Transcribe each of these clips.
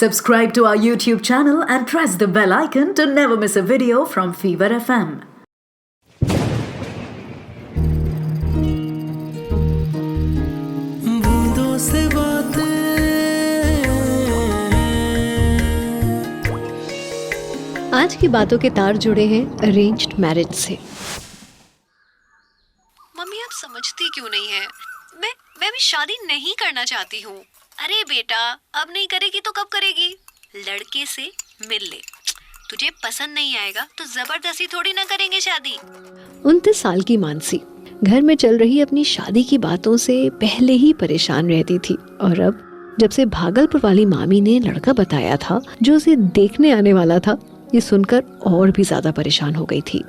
Subscribe to our YouTube channel and press the bell icon to never miss a video from Fever FM. बूंदों से बातें आज की बातों के तार जुड़े हैं अरेंज्ड मैरिज से। मम्मी आप समझती क्यों नहीं है? मैं भी शादी नहीं करना चाहती हूँ। अरे बेटा, अब नहीं करेगी तो कब करेगी? लड़के से मिल ले, तुझे पसंद नहीं आएगा तो जबरदस्ती थोड़ी ना करेंगे शादी। 29 साल की मानसी घर में चल रही अपनी शादी की बातों से पहले ही परेशान रहती थी, और अब जब से भागलपुर वाली मामी ने लड़का बताया था जो उसे देखने आने वाला था, ये सुनकर और भी ज्यादा परेशान हो गई थी।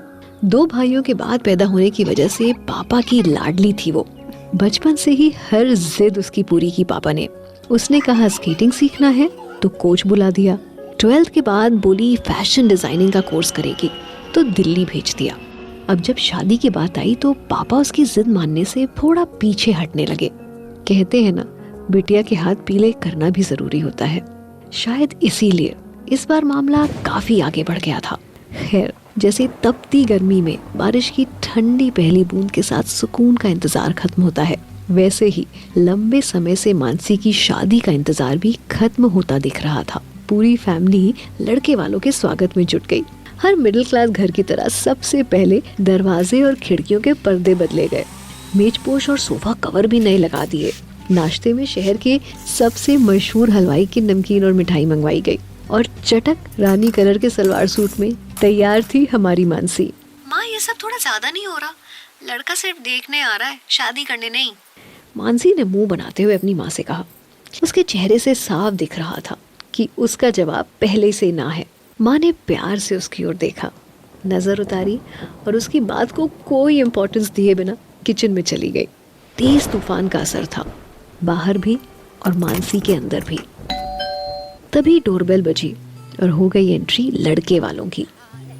2 भाइयों के बाद पैदा होने की वजह से पापा की लाडली थी वो। बचपन से ही हर जिद उसकी पूरी की पापा ने। उसने कहा स्केटिंग सीखना है तो कोच बुला दिया। 12th के बाद बोली फैशन डिजाइनिंग का कोर्स करेगी तो दिल्ली भेज दिया। अब जब शादी की बात आई तो पापा उसकी जिद मानने से थोड़ा पीछे हटने लगे। कहते हैं ना, बिटिया के हाथ पीले करना भी जरूरी होता है। शायद इसीलिए इस बार मामला काफी आगे बढ़ गया था। खैर, जैसे तपती गर्मी में बारिश की ठंडी पहली बूंद के साथ सुकून का इंतजार खत्म होता है, वैसे ही लंबे समय से मानसी की शादी का इंतजार भी खत्म होता दिख रहा था। पूरी फैमिली लड़के वालों के स्वागत में जुट गई। हर मिडिल क्लास घर की तरह सबसे पहले दरवाजे और खिड़कियों के पर्दे बदले गए। मेजपोश और सोफा कवर भी नए लगा दिए। नाश्ते में शहर के सबसे मशहूर हलवाई की नमकीन और मिठाई मंगवाई गई, और चटक रानी कलर के सलवार सूट में तैयार थी हमारी मानसी। माँ, ये सब थोड़ा ज्यादा नहीं हो रहा? लड़का सिर्फ देखने आ रहा है, शादी करने नहीं। मानसी ने मुंह बनाते हुए अपनी माँ से कहा। उसके चेहरे से साफ दिख रहा था कि उसका जवाब पहले से ना है। माँ ने प्यार से उसकी ओर देखा, नजर उतारी और उसकी बात को कोई इम्पोर्टेंस दिए बिना किचन में चली गई। तेज तूफान का असर था, बाहर भी और मानसी के अंदर भी। तभी डोरबेल बजी और हो गई एंट्री लड़के वालों की।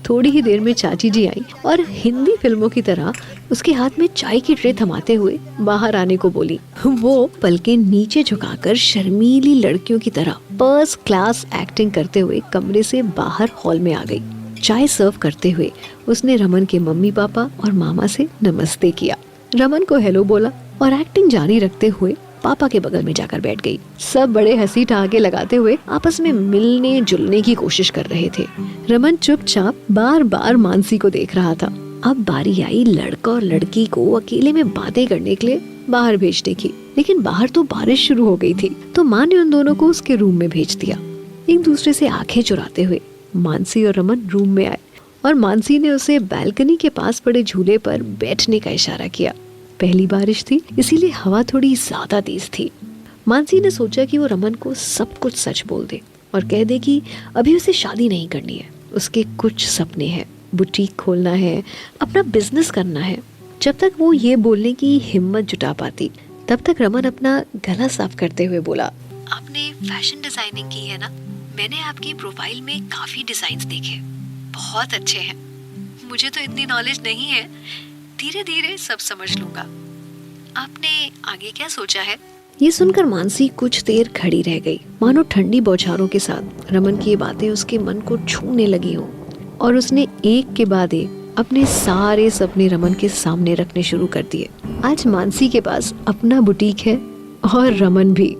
थोड़ी ही देर में चाची जी आई और हिंदी फिल्मों की तरह उसके हाथ में चाय की ट्रे थमाते हुए बाहर आने को बोली। वो पलकें नीचे झुकाकर शर्मीली लड़कियों की तरह फर्स्ट क्लास एक्टिंग करते हुए कमरे से बाहर हॉल में आ गई। चाय सर्व करते हुए उसने रमन के मम्मी पापा और मामा से नमस्ते किया, रमन को हेलो बोला और एक्टिंग जारी रखते हुए पापा के बगल में जाकर बैठ गई। सब बड़े हंसी ठहाके लगाते हुए आपस में मिलने जुलने की कोशिश कर रहे थे। रमन चुपचाप बार बार मानसी को देख रहा था। अब बारी आई लड़का और लड़की को अकेले में बातें करने के लिए बाहर भेजने की, लेकिन बाहर तो बारिश शुरू हो गई थी, तो माँ ने उन दोनों को उसके रूम में भेज दिया। एक दूसरे से आंखें चुराते हुए मानसी और रमन रूम में आए और मानसी ने उसे बालकनी के पास पड़े झूले पर बैठने का इशारा किया। पहली बारिश थी, इसीलिए हवा थोड़ी ज्यादा तेज थी। मानसी ने सोचा कि वो रमन को सब कुछ सच बोल दे और कह दे कि अभी उसे शादी नहीं करनी है, उसके कुछ सपने हैं, बुटीक खोलना है, अपना बिजनेस करना है। जब तक वो ये बोलने की हिम्मत जुटा पाती, तब तक रमन अपना गला साफ करते हुए बोला, आपने फैशन डिजाइनिंग की है ना? मैंने आपकी प्रोफाइल में काफी डिजाइन्स देखे, बहुत अच्छे हैं। मुझे तो इतनी नॉलेज नहीं है, धीरे धीरे सब समझ लूंगा। आपने आगे क्या सोचा है? ये सुनकर मानसी कुछ देर खड़ी रह गई, मानो ठंडी बौछारों के साथ रमन की ये बातें उसके मन को छूने लगी हो, और उसने एक के बाद एक अपने सारे सपने रमन के सामने रखने शुरू कर दिए। आज मानसी के पास अपना बुटीक है और रमन भी।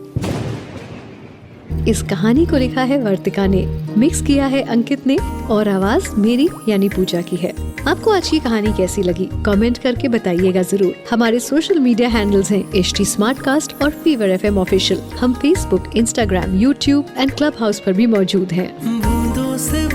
इस कहानी को लिखा है वर्तिका ने, मिक्स किया है अंकित ने, और आवाज मेरी यानी पूजा की है। आपको आज की कहानी कैसी लगी कमेंट करके बताइएगा जरूर। हमारे सोशल मीडिया हैंडल्स हैं HT Smartcast और Fever FM ऑफिशियल। हम Facebook, Instagram, YouTube and club house पर भी मौजूद हैं। बूंदों से